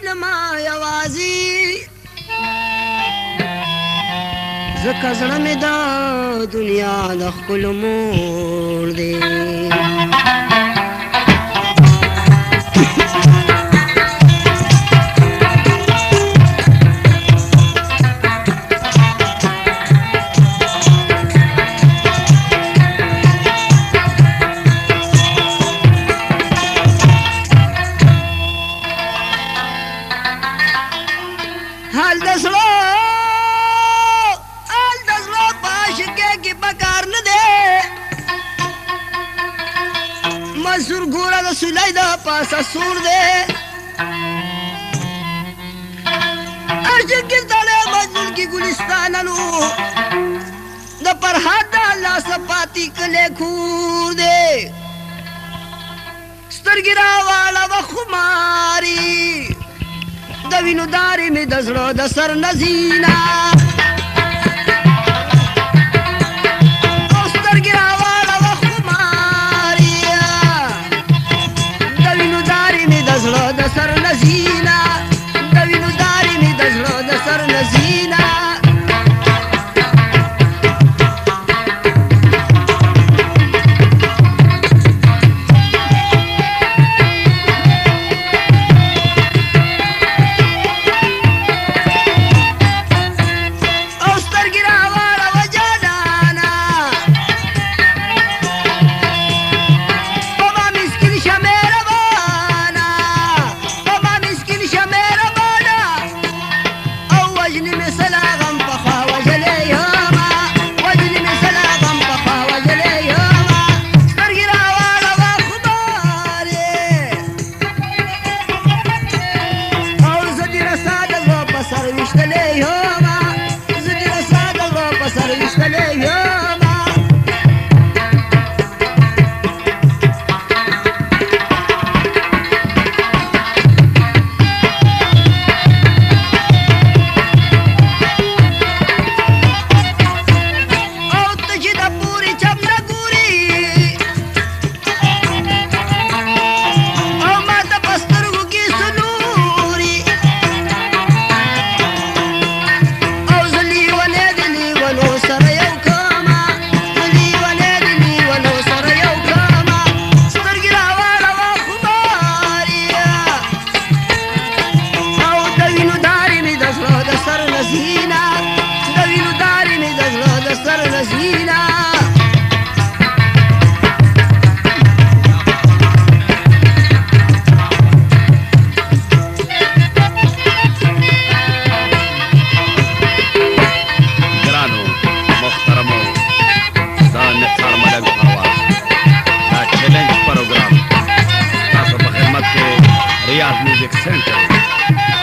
وینما یوازي زکه زړه مې د دنیا د ښکلو مور دی حال د زړه په عاشقۍ کې پکار نه دی منصور ګوره د سولی د پاسه سور دی عاشق کې سړی مجنون کې ګلستاننو د فرهاد د الله صفاتي کلی کور دی سترګې راواړوه خماري د وینو دارې مې د زړه د سر نه زینه او سترګې راواړوه خماري د وینو دارې مې د زړه د سر نه زینه د وینو دارې مې د زړه د سر نه زینه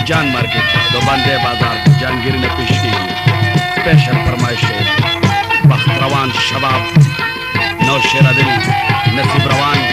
جان मार्केट दोबांदे बाजार जहांगीर ने पेश की स्पेशल फरमाइश बख्त रवान शबाब नौशेरा दिल नसीब रवान